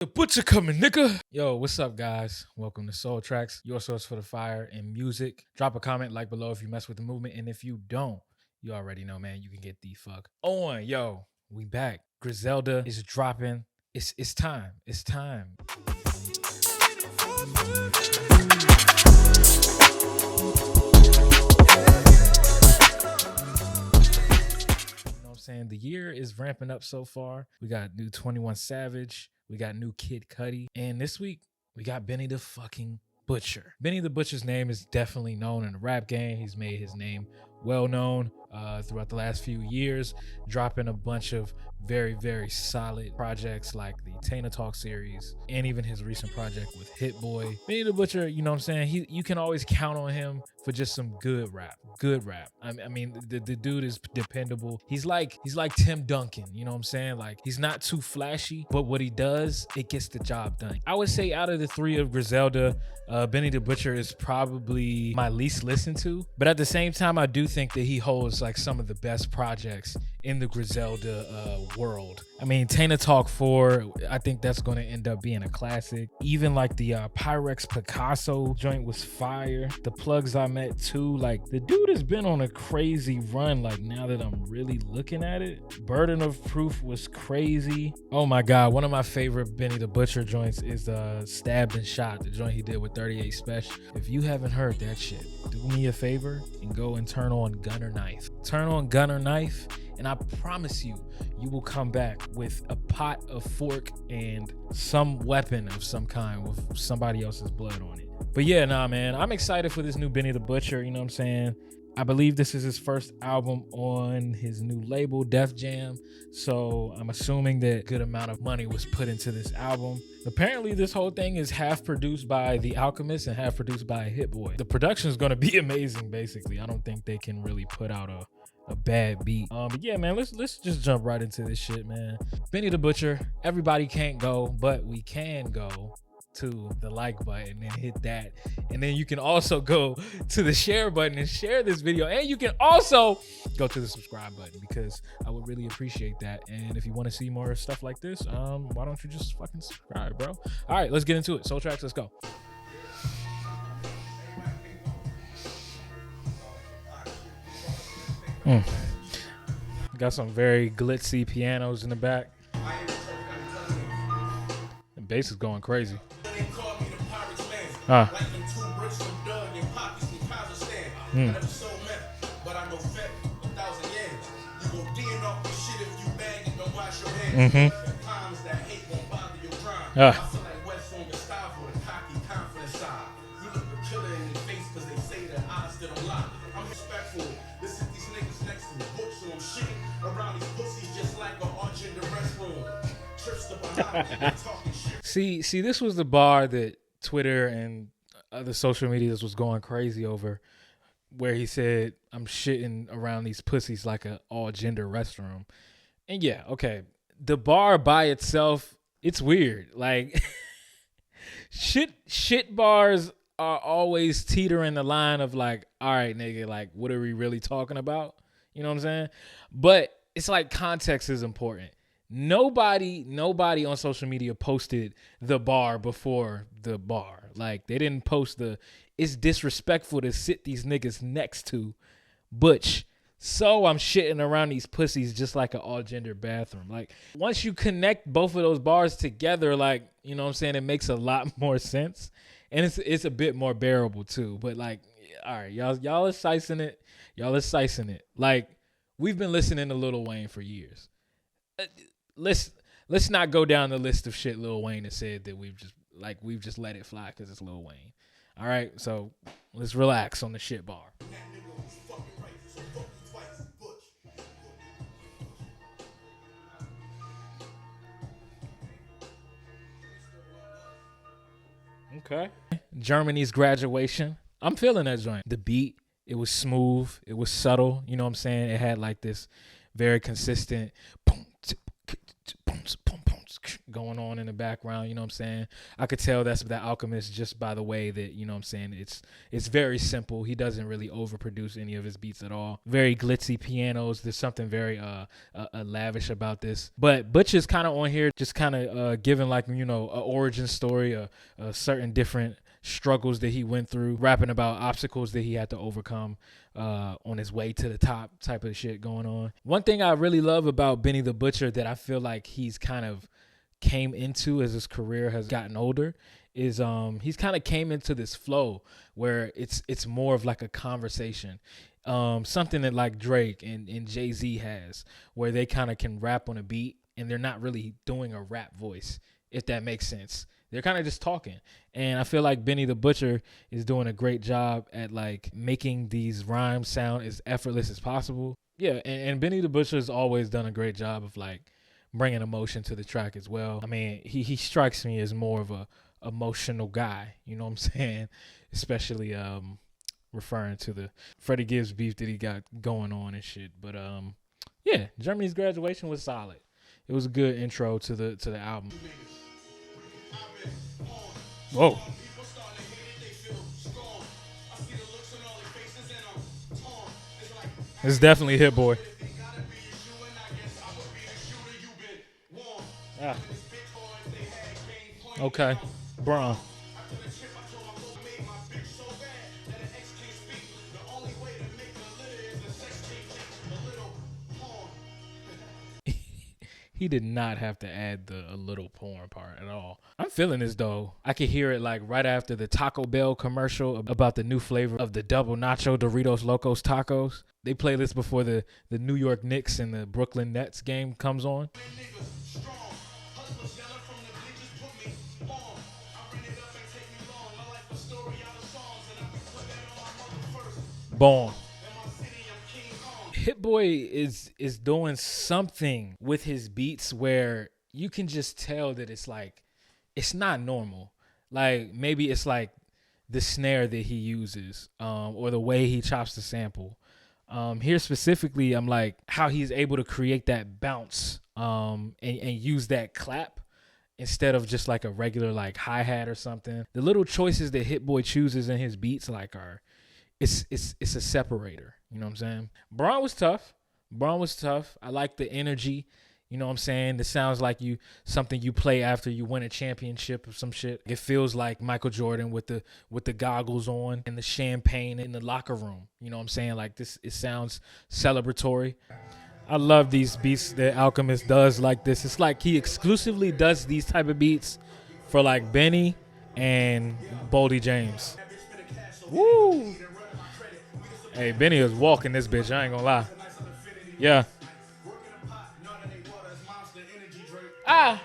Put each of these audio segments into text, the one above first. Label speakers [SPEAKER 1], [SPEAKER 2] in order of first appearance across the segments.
[SPEAKER 1] The butcher coming, nigga. Yo, what's up, guys? Welcome to Soul Tracks, your source for the fire and music. Drop a comment, like below if you mess with the movement, and if you don't, you already know, man. You can get the fuck on. Yo, we back. Griselda is dropping. It's time. It's time. Saying the year is ramping up so far. We got new 21 Savage, we got new Kid Cudi, and this week we got Benny the fucking Butcher. Benny the Butcher's name is definitely known in the rap game. He's made his name well known throughout the last few years, dropping a bunch of very, very solid projects like the Tana Talk series and even his recent project with Hit Boy. Benny the Butcher, you know what I'm saying? You can always count on him for just some good rap. Good rap. I mean, the dude is dependable. He's like Tim Duncan, you know what I'm saying? Like, he's not too flashy, but what he does, it gets the job done. I would say out of the three of Griselda, Benny the Butcher is probably my least listened to, but at the same time, I do think that he holds like some of the best projects in the Griselda world. I mean, Tana Talk 4, I think that's going to end up being a classic. Even like the Pyrex Picasso joint was fire. The Plugs I Met too, like the dude has been on a crazy run. Like now that I'm really looking at it, Burden of Proof was crazy. Oh my God, one of my favorite Benny the Butcher joints is Stabbed and Shot, the joint he did with 38 Special. If you haven't heard that shit, do me a favor and go and turn on Gunner Knife. Turn on Gunner Knife, and I promise you, you will come back with a pot, a fork, and some weapon of some kind with somebody else's blood on it. But yeah, nah, man, I'm excited for this new Benny the Butcher, you know what I'm saying? I believe this is his first album on his new label, Def Jam. So I'm assuming that a good amount of money was put into this album. Apparently, this whole thing is half produced by The Alchemist and half produced by Hit Boy. The production is going to be amazing, basically. I don't think they can really put out a bad beat. But yeah, man, let's just jump right into this shit, man. Benny the Butcher, everybody can't go, but we can go to the like button and hit that, and then you can also go to the share button and share this video, and you can also go to the subscribe button because I would really appreciate that. And if you want to see more stuff like this, why don't you just fucking subscribe, bro? All right, let's get into it. Soul Tracks, let's go. Got some very glitzy pianos in the back. The bass is going crazy. See, this was the bar that Twitter and other social medias was going crazy over, where he said, "I'm shitting around these pussies like a all gender restroom." And yeah, okay, the bar by itself, it's weird. Like shit bars are always teetering the line of like, all right, nigga, like what are we really talking about? You know what I'm saying? But it's like context is important. Nobody on social media posted the bar before the bar. Like they didn't post it's disrespectful to sit these niggas next to Butch. So I'm shitting around these pussies just like an all gender bathroom. Like once you connect both of those bars together, like, you know what I'm saying, it makes a lot more sense. And it's a bit more bearable too. But like, all right, y'all are sicing it. Y'all are sicing it. Like we've been listening to Lil Wayne for years. Let's not go down the list of shit Lil Wayne has said that we've just let it fly because it's Lil Wayne. All right, so let's relax on the shit bar. Okay. Germany's Graduation. I'm feeling that joint. The beat, it was smooth, it was subtle. You know what I'm saying? It had like this very consistent boom, going on in the background, you know what I'm saying? I could tell that's the Alchemist just by the way that, you know what I'm saying, it's very simple. He doesn't really overproduce any of his beats at all. Very glitzy pianos. There's something very lavish about this. But Butcher's kind of on here just kind of giving like, you know, an origin story, a certain different struggles that he went through, rapping about obstacles that he had to overcome on his way to the top type of shit going on. One thing I really love about Benny the Butcher that I feel like he's kind of came into as his career has gotten older is he's kind of came into this flow where it's more of like a conversation. Something that like Drake and Jay-Z has, where they kind of can rap on a beat and they're not really doing a rap voice, if that makes sense. They're kind of just talking. And I feel like Benny the Butcher is doing a great job at like making these rhymes sound as effortless as possible. Yeah, and Benny the Butcher has always done a great job of like bringing emotion to the track as well. I mean, he strikes me as more of a emotional guy, you know what I'm saying? Especially referring to the Freddie Gibbs beef that he got going on and shit. But yeah, Germany's Graduation was solid. It was a good intro to the album. Whoa. It's definitely Hit Boy. Ah. Okay. Braun. He did not have to add the a little porn part at all. I'm feeling this though. I could hear it like right after the Taco Bell commercial about the new flavor of the double nacho Doritos Locos tacos. They play this before the New York Knicks and the Brooklyn Nets game comes on. Boom. Hit Boy is doing something with his beats where you can just tell that it's like it's not normal. Like maybe it's like the snare that he uses, or the way he chops the sample. Here specifically, I'm like how he's able to create that bounce, and use that clap instead of just like a regular like hi-hat or something. The little choices that Hit Boy chooses in his beats like are it's a separator. You know what I'm saying? Braun was tough. I like the energy. You know what I'm saying? It sounds like something you play after you win a championship or some shit. It feels like Michael Jordan with the goggles on and the champagne in the locker room. You know what I'm saying? Like this, it sounds celebratory. I love these beats that Alchemist does like this. It's like he exclusively does these type of beats for like Benny and Boldy James. Woo! Hey, Benny is walking this bitch. I ain't gonna lie. Yeah. Ah.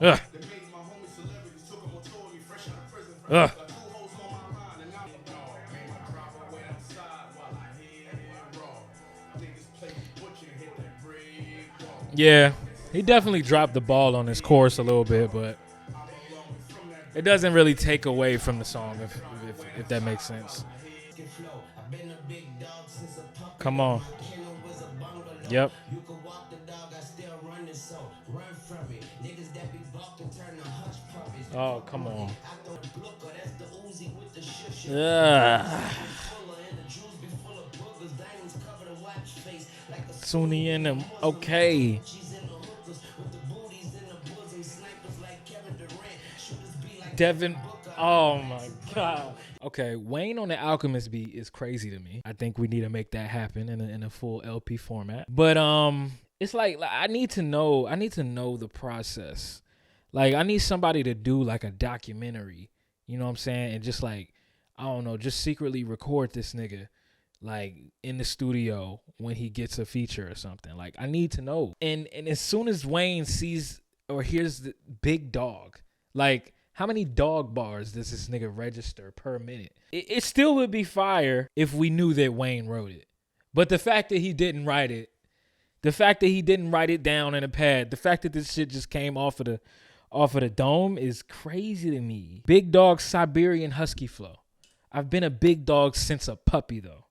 [SPEAKER 1] Ugh. Ugh. Yeah, he definitely dropped the ball on his chorus a little bit, but it doesn't really take away from the song, if that makes sense. Come on. Yep. Oh, come on. Sunni in them. Okay. Devin. Oh my God. Okay, Wayne on the Alchemist beat is crazy to me. I think we need to make that happen in a full LP format. But it's like I need to know the process. Like I need somebody to do like a documentary, you know what I'm saying? And just like, I don't know, just secretly record this nigga like in the studio when he gets a feature or something. Like I need to know. And as soon as Wayne sees or hears the Big Dog, like how many dog bars does this nigga register per minute? It still would be fire if we knew that Wayne wrote it. But the fact that he didn't write it, the fact that he didn't write it down in a pad, the fact that this shit just came off of the dome is crazy to me. Big Dog Siberian Husky flow. I've been a big dog since a puppy though.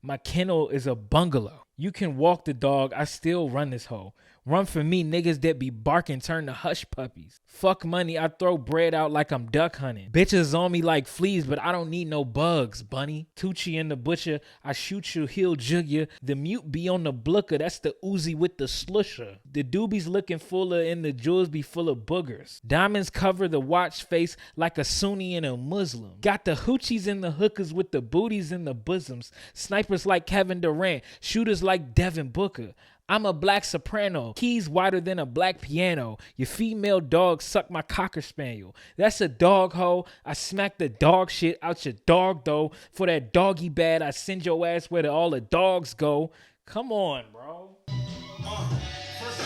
[SPEAKER 1] My kennel is a bungalow. You can walk the dog, I still run this hoe. Run for me, niggas that be barking turn to hush puppies. Fuck money, I throw bread out like I'm duck hunting. Bitches on me like fleas, but I don't need no bugs, bunny. Tucci and the butcher, I shoot you, he'll jug you. The mute be on the blooker, that's the Uzi with the slusher. The doobies looking fuller and the jewels be full of boogers. Diamonds cover the watch face like a Sunni and a Muslim. Got the hoochies and the hookers with the booties in the bosoms. Snipers like Kevin Durant, shooters like Devin Booker. I'm a black soprano, keys wider than a black piano. Your female dog suck my cocker spaniel. That's a dog hoe. I smack the dog shit out your dog though. For that doggy bad, I send your ass where all the dogs go. Come on, bro. First I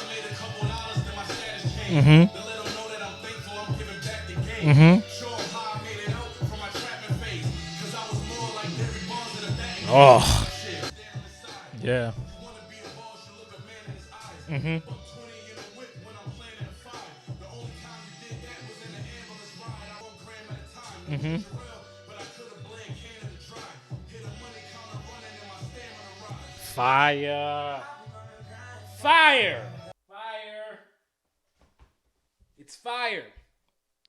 [SPEAKER 1] made a couple dollars, then my status changed. To let them know that I'm thankful, I'm giving back the game. Show them how I made it out from my trapping phase. Cause I was more like Barry Bonds in a batting game. Oh. Yeah. Fire. Fire. Fire. It's fire.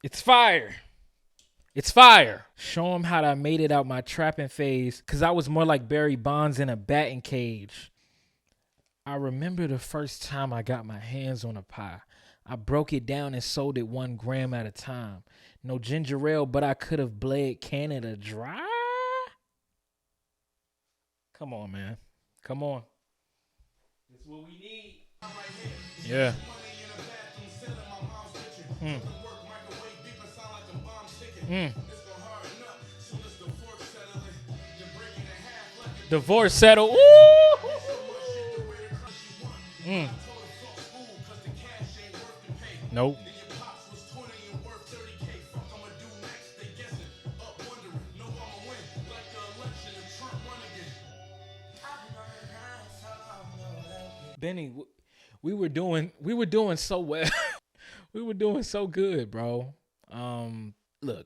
[SPEAKER 1] It's fire. It's fire. Show them how I made it out my trapping phase. Cause I was more like Barry Bonds in a batting cage. I remember the first time I got my hands on a pie. I broke it down and sold it 1 gram at a time. No ginger ale, but I could have bled Canada dry. Come on, man. Come on. This is what we need. Yeah. Divorce settle. Ooh. Nope. Benny, we were doing so well. We were doing so good, bro. Look,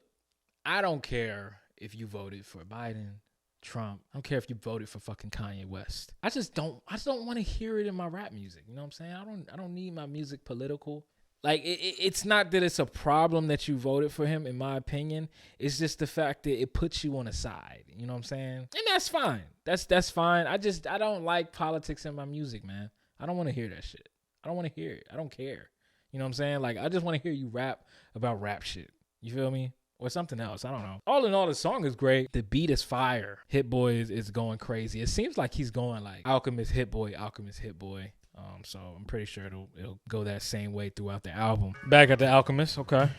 [SPEAKER 1] I don't care if you voted for Biden, Trump. I don't care if you voted for fucking Kanye West. I just don't want to hear it in my rap music. You know what I'm saying? I don't need my music political. Like it's not that it's a problem that you voted for him, in my opinion. It's just the fact that it puts you on a side. You know what I'm saying? And that's fine. That's fine. I don't like politics in my music, man. I don't want to hear that shit. I don't want to hear it. I don't care. You know what I'm saying? Like, I just want to hear you rap about rap shit. You feel me? Or something else. I don't know. All in all, the song is great. The beat is fire. Hit Boy is going crazy. It seems like he's going like Alchemist, Hit Boy, Alchemist, Hit Boy. So I'm pretty sure it'll go that same way throughout the album. Back at the Alchemist, okay.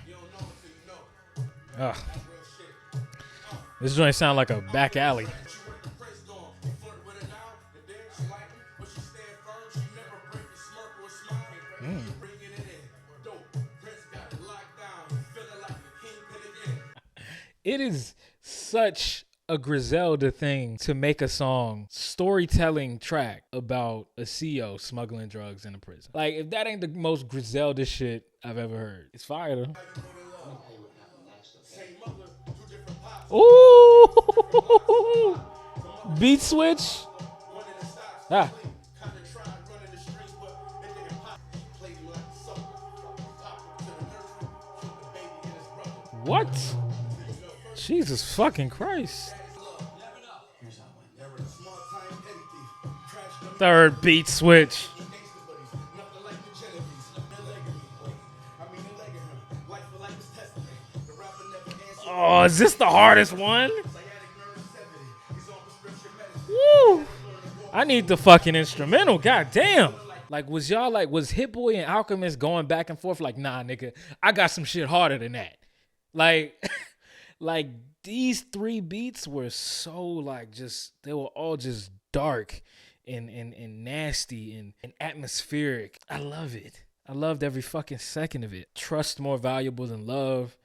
[SPEAKER 1] This joint sound like a back alley. It is such a Griselda thing to make a song, storytelling track about a CEO smuggling drugs in a prison. Like, if that ain't the most Griselda shit I've ever heard. It's fire though. Ooh! Beat switch. Ah. What? Jesus fucking Christ. Third beat switch. Oh, is this the hardest one? Woo! I need the fucking instrumental. God damn. Like, was Hit Boy and Alchemist going back and forth? Like, nah, nigga, I got some shit harder than that. Like, like these 3 beats were so they were all just dark and nasty and atmospheric. I love it. I loved every fucking second of it. Trust more valuable than love.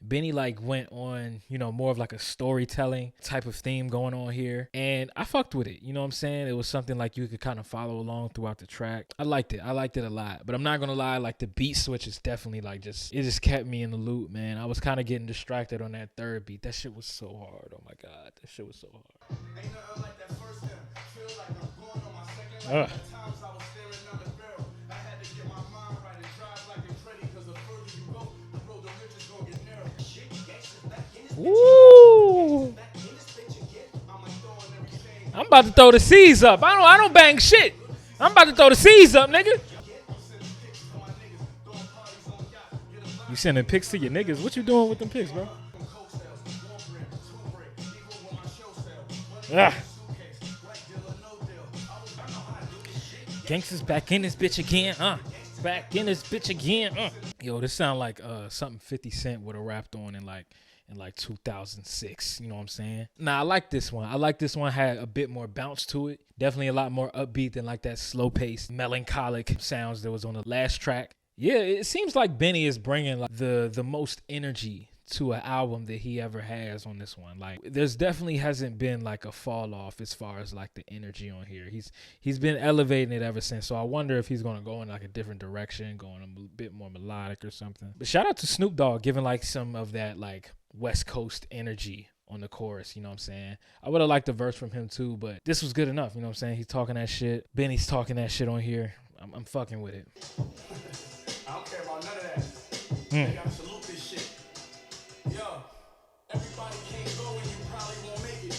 [SPEAKER 1] Benny went on, more of like a storytelling type of theme going on here. And I fucked with it. You know what I'm saying? It was something you could kind of follow along throughout the track. I liked it. I liked it a lot. But I'm not going to lie, the beat switch is definitely it just kept me in the loop, man. I was kind of getting distracted on that third beat. That shit was so hard. Oh my God. That shit was so hard. Ugh. Woo! I'm about to throw the C's up. I don't bang shit. I'm about to throw the C's up, nigga. You sending pics to your niggas? What you doing with them pics, bro? Ah. Gangsters back in this bitch again, back in this bitch again, Yo, this sound like something 50 Cent would have rapped on in like 2006. You know what I'm saying? Nah, I like this one. I like this one. Had a bit more bounce to it. Definitely a lot more upbeat than like that slow paced, melancholic sounds that was on the last track. Yeah, it seems like Benny is bringing like the most energy to an album that he ever has on this one. Like, there's definitely hasn't been like a fall off as far as like the energy on here. He's been elevating it ever since. So I wonder if he's gonna go in like a different direction, going a bit more melodic or something. But shout out to Snoop Dogg giving like some of that like West Coast energy on the chorus, you know what I'm saying? I would have liked a verse from him too, but this was good enough, you know what I'm saying? He's talking that shit. Benny's talking that shit on here. I'm fucking with it.
[SPEAKER 2] I don't care about none of that. They gotta salute this shit. Yo, everybody can't go and you probably won't make it.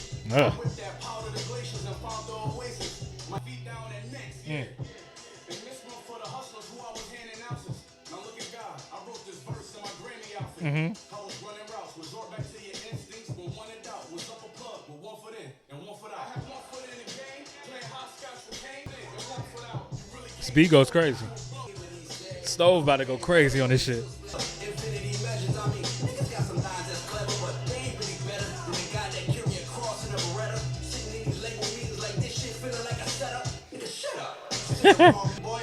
[SPEAKER 2] With that powder the glaciers and found the oasis. My feet down and next, yeah. And this one for the hustlers who I was handing ounces. Now look at God, I wrote this verse in my Grammy outfit. I was running routes, resort back to your instincts, but one in doubt was up a plug with 1 foot in and 1 foot out. I have 1 foot in the game, playing hopscotch with Kane, and 1 foot out. You really can't.
[SPEAKER 1] Speed goes crazy. Stove about to go crazy on this shit.
[SPEAKER 2] Infinity legends, I mean, niggas got some lines that's clever, but they ain't really better than the guy that carry a cross in a Beretta. Sitting in these label meetings like this shit feeling like a setup. Nigga, shut up. Boy,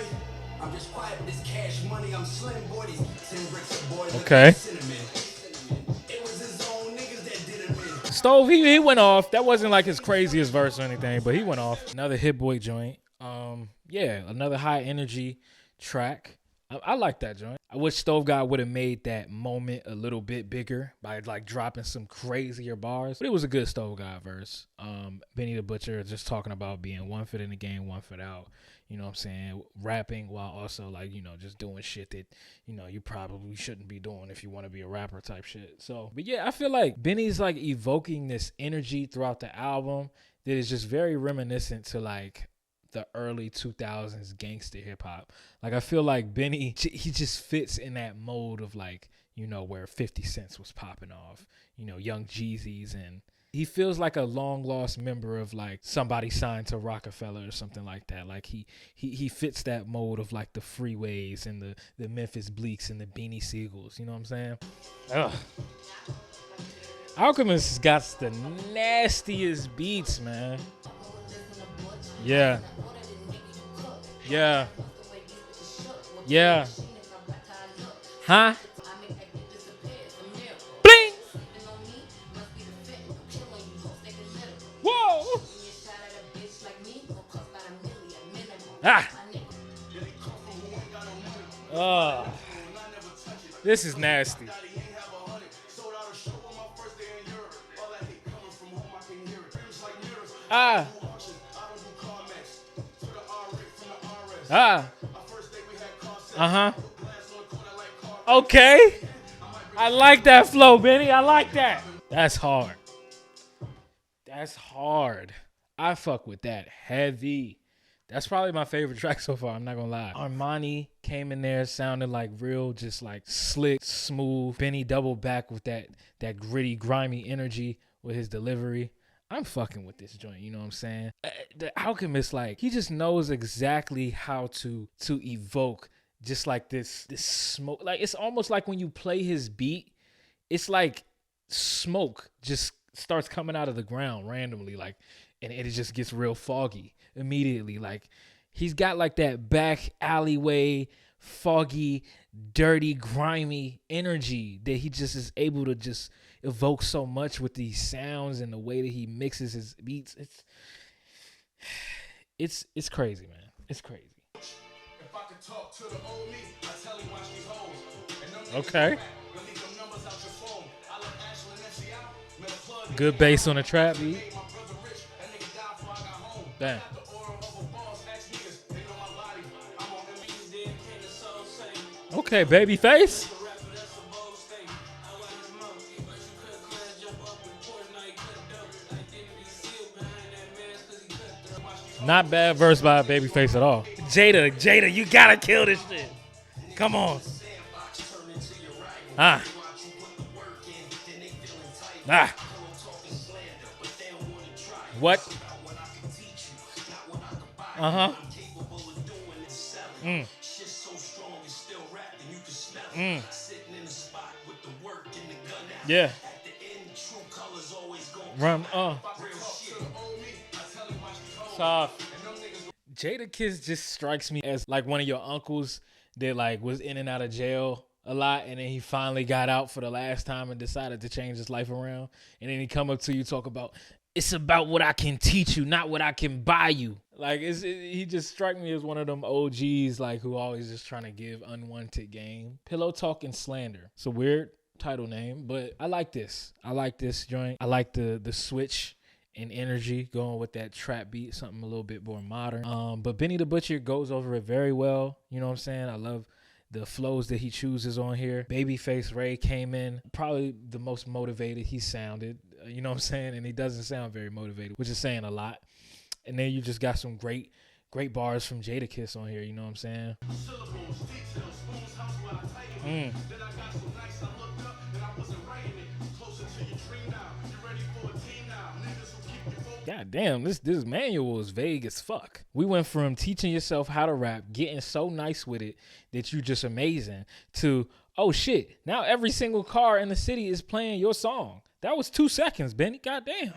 [SPEAKER 2] I'm just quiet with this cash money. I'm slim, boy. These 10 bricks a boy.
[SPEAKER 1] Okay.
[SPEAKER 2] It was his own niggas that did him in.
[SPEAKER 1] Stove, he went off. That wasn't like his craziest verse or anything, but he went off. Another Hit Boy joint. Yeah, another high energy track. I like that joint. I wish Stove God would have made that moment a little bit bigger by like dropping some crazier bars. But it was a good Stove God verse. Benny the Butcher just talking about being 1 foot in the game, 1 foot out. You know what I'm saying? Rapping while also like, you know, just doing shit that, you know, you probably shouldn't be doing if you want to be a rapper type shit. So, but yeah, I feel like Benny's like evoking this energy throughout the album that is just very reminiscent to like the early 2000s gangster hip hop. Like, I feel like Benny, he just fits in that mode of like, you know, where 50 Cent was popping off, you know, Young Jeezys, and he feels like a long lost member of like somebody signed to Rockefeller or something like that. Like he fits that mode of like the Freeways and the Memphis Bleaks and the Beanie Siegels. You know what I'm saying? Ugh. Alchemist got the nastiest beats, man. Yeah. Yeah. Yeah. Huh? Bling! Whoa! Ah! This is nasty. Ah! Ah. Uh-huh. Okay. I like that flow, Benny. I like that. That's hard. That's hard. I fuck with that heavy. That's probably my favorite track so far. I'm not gonna lie. Armani came in there, sounded like real, just like slick, smooth. Benny doubled back with that gritty, grimy energy with his delivery. I'm fucking with this joint, you know what I'm saying? The Alchemist, like, he just knows exactly how to evoke just like this smoke. Like, it's almost like when you play his beat, it's like smoke just starts coming out of the ground randomly, like, and it just gets real foggy immediately. Like, he's got like that back alleyway, foggy, dirty, grimy energy that he just is able to just evoke so much with these sounds and the way that he mixes his beats. It's crazy, man. It's crazy. If I could talk to the old me, I tell him watch these hoes. Okay. Good bass on the trap beat. Damn. Okay, Babyface. Not bad verse by Babyface at all. Jada, you gotta kill this shit. Come on. Ah. Ah. What? Uh-huh. Mm. Mm. Yeah. Run. Soft. Jada Kiss just strikes me as like one of your uncles that like was in and out of jail a lot, and then he finally got out for the last time and decided to change his life around. And then he come up to you talk about it's about what I can teach you, not what I can buy you. Like he just struck me as one of them OGs like who always just trying to give unwanted game. Pillow Talk and Slander. It's a weird title name, but I like this. I like this joint. I like the switch and energy going with that trap beat, something a little bit more modern. But Benny the Butcher goes over it very well. You know what I'm saying? I love the flows that he chooses on here. Babyface Ray came in probably the most motivated he sounded. You know what I'm saying? And he doesn't sound very motivated, which is saying a lot. And then you just got some great bars from Jadakiss on here. You know what I'm saying? Mm. God damn, this manual is vague as fuck. We went from teaching yourself how to rap, getting so nice with it that you just amazing, to, oh shit, now every single car in the city is playing your song. That was 2 seconds, Benny. God damn.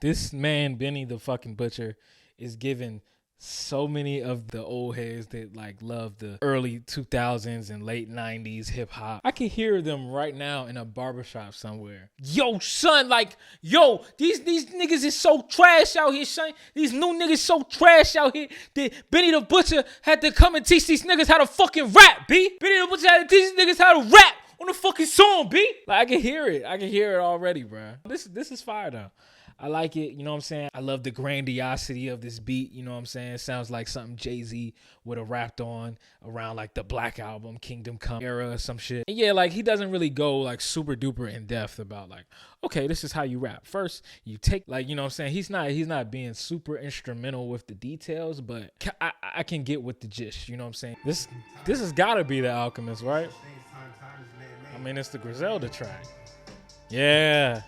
[SPEAKER 1] This man, Benny the fucking Butcher, is giving so many of the old heads that like love the early 2000s and late 90s hip hop. I can hear them right now in a barbershop somewhere. Yo, son, like, yo, these niggas is so trash out here, son. These new niggas so trash out here that Benny the Butcher had to come and teach these niggas how to fucking rap, B. Benny the Butcher had to teach these niggas how to rap on the fucking song, B. Like, I can hear it. I can hear it already, bro. This is fire, though. I like it, you know what I'm saying? I love the grandiosity of this beat, you know what I'm saying? It sounds like something Jay-Z would have rapped on around like the Black Album, Kingdom Come era or some shit. And yeah, like he doesn't really go like super duper in depth about like, okay, this is how you rap. First, you take like, you know what I'm saying? He's not being super instrumental with the details, but I can get with the gist, you know what I'm saying? This has got to be The Alchemist, right? I mean, it's the Griselda track. Yeah.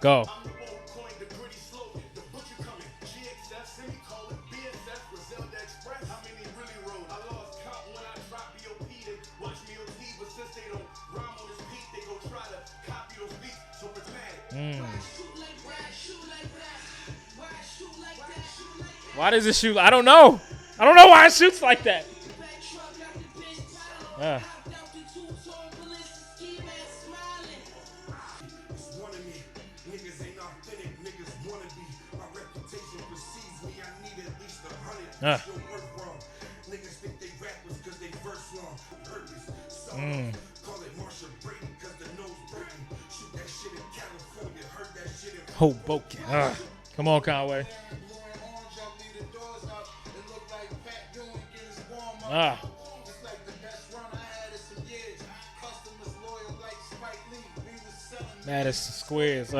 [SPEAKER 1] Go. Why does it shoot? I don't know. I don't know why it shoots like that. Hoboken. Come on, Conway. Madison Squares.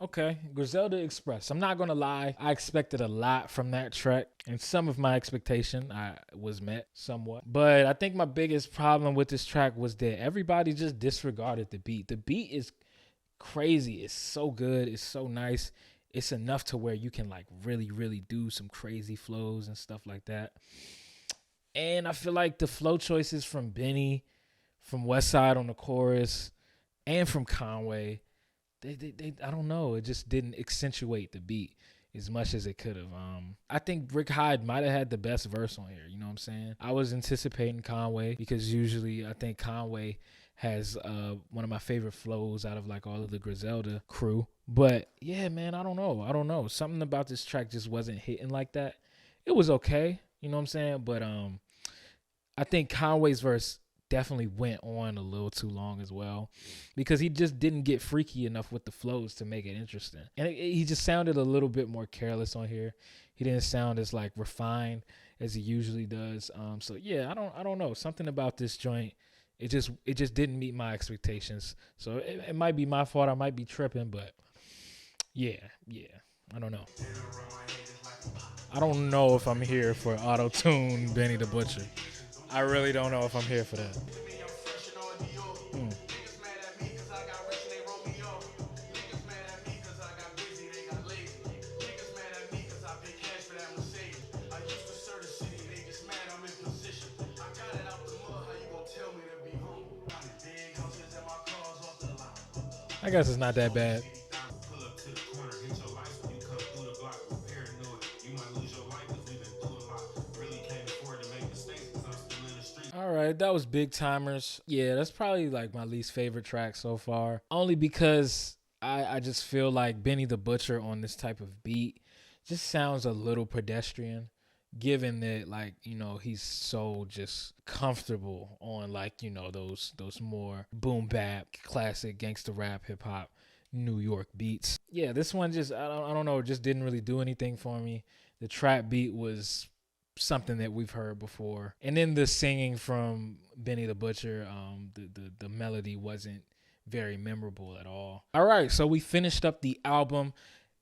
[SPEAKER 1] Okay. Griselda Express. I'm not gonna lie. I expected a lot from that track, and some of my expectation was met somewhat. But I think my biggest problem with this track was that everybody just disregarded the beat. The beat is crazy. It's so good. It's so nice. It's enough to where you can like really, really do some crazy flows and stuff like that. And I feel like the flow choices from Benny, from Westside on the chorus, and from Conway, they I don't know. It just didn't accentuate the beat as much as it could have. I think Rick Hyde might have had the best verse on here. You know what I'm saying? I was anticipating Conway because usually I think Conway has one of my favorite flows out of like all of the Griselda crew. But yeah, man, I don't know. Something about this track just wasn't hitting like that. It was okay, you know what I'm saying? But I think Conway's verse definitely went on a little too long as well, because he just didn't get freaky enough with the flows to make it interesting. And he just sounded a little bit more careless on here. He didn't sound as like refined as he usually does. So yeah, I don't know. Something about this joint, it just didn't meet my expectations. So it might be my fault. I might be tripping, but yeah. I don't know. I don't know if I'm here for auto-tune Benny the Butcher. I really don't know if I'm here for that. I guess it's not that bad. All right, that was Big Timers. Yeah, that's probably like my least favorite track so far. Only because I just feel like Benny the Butcher on this type of beat just sounds a little pedestrian, given that, like, you know, he's so just comfortable on, like, you know, those more boom bap, classic gangster rap, hip hop, New York beats. Yeah, this one just I don't know, it just didn't really do anything for me. The trap beat was something that we've heard before, and then the singing from Benny the Butcher, the melody wasn't very memorable at all. All right, so we finished up the album,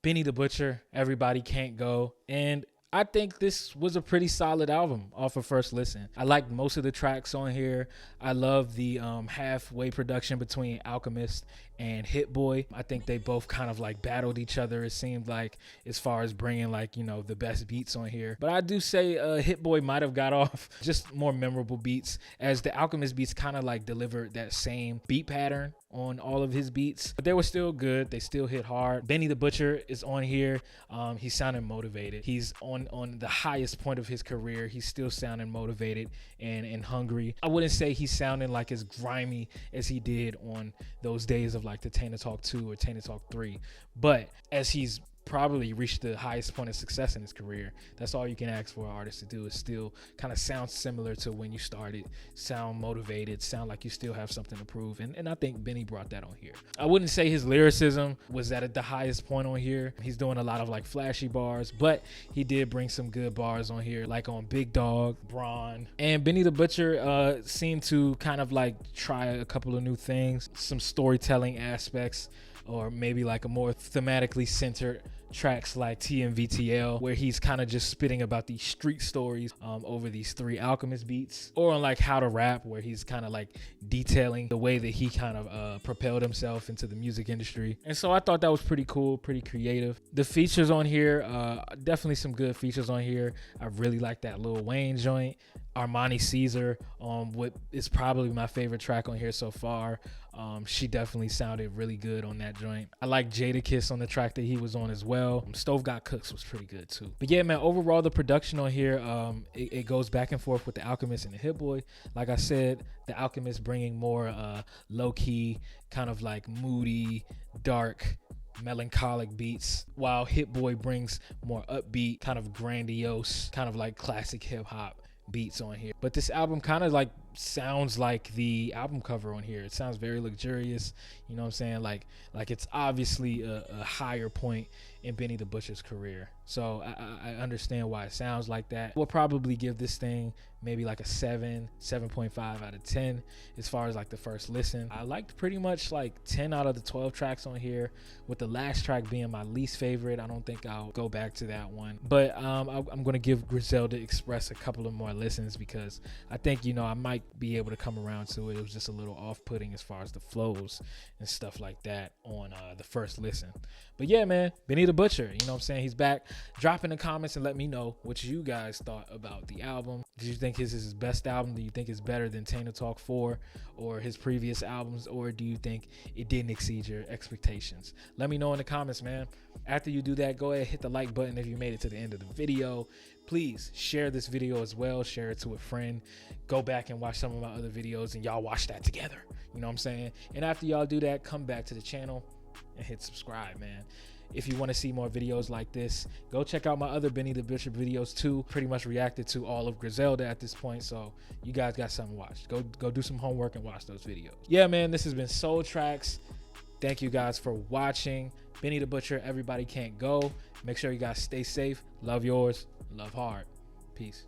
[SPEAKER 1] Benny the Butcher, Everybody Can't Go, and I think this was a pretty solid album off of first listen. I liked most of the tracks on here. I love the halfway production between Alchemist and Hit Boy. I think they both kind of like battled each other, it seemed like, as far as bringing, like, you know, the best beats on here. But I do say Hit Boy might have got off just more memorable beats, as the Alchemist beats kind of like delivered that same beat pattern on all of his beats, but they were still good. They still hit hard. Benny the Butcher is on here. He's sounding motivated. He's on the highest point of his career. He's still sounding motivated and hungry. I wouldn't say he's sounding like as grimy as he did on those days of like the Tainted Talk 2 or Tainted Talk 3, but as he's probably reached the highest point of success in his career, that's all you can ask for an artist to do, is still kind of sound similar to when you started, sound motivated, sound like you still have something to prove. And I think Benny brought that on here. I wouldn't say his lyricism was at the highest point on here. He's doing a lot of like flashy bars, but he did bring some good bars on here, like on Big Dog, Braun. And Benny the Butcher seemed to kind of like try a couple of new things, some storytelling aspects, or maybe like a more thematically centered tracks like TMVTL, where he's kind of just spitting about these street stories over these 3 Alchemist beats, or on like How to Rap, where he's kind of like detailing the way that he kind of propelled himself into the music industry. And so I thought that was pretty cool, pretty creative. The features on here, definitely some good features on here. I really like that Lil Wayne joint. Armani Caesar, what is probably my favorite track on here so far. She definitely sounded really good on that joint. I like Jadakiss on the track that he was on as well. Stove Got Cooks was pretty good too. But yeah, man, overall the production on here, it goes back and forth with the Alchemist and the Hit Boy. Like I said, the Alchemist bringing more low-key, kind of like moody, dark, melancholic beats, while Hit Boy brings more upbeat, kind of grandiose, kind of like classic hip-hop beats on here. But this album kind of like sounds like the album cover on here. It sounds very luxurious, you know what I'm saying? Like it's obviously a higher point in Benny the Butcher's career. So I understand why it sounds like that. We'll probably give this thing maybe like a 7.5 out of 10 as far as like the first listen. I liked pretty much like 10 out of the 12 tracks on here, with the last track being my least favorite. I don't think I'll go back to that one, but I'm gonna give Griselda Express a couple of more listens, because I think, you know, I might be able to come around to it. It was just a little off-putting as far as the flows and stuff like that on the first listen. But yeah, man, Benny the Butcher, you know what I'm saying? He's back. Drop in the comments and let me know what you guys thought about the album. Did you think his is his best album? Do you think it's better than Tainted Talk 4 or his previous albums? Or do you think it didn't exceed your expectations? Let me know in the comments, man. After you do that, go ahead, hit the like button if you made it to the end of the video. please share this video as well. Share it to a friend. Go back and watch some of my other videos and y'all watch that together. You know what I'm saying? And after y'all do that, come back to the channel and hit subscribe, man. If you want to see more videos like this, go check out my other Benny the Butcher videos too. Pretty much reacted to all of Griselda at this point, so you guys got something to watch. Go do some homework and watch those videos. Yeah, man, this has been Soul Tracks. Thank you guys for watching. Benny the Butcher, everybody can't go. Make sure you guys stay safe. Love yours. Love hard. Peace.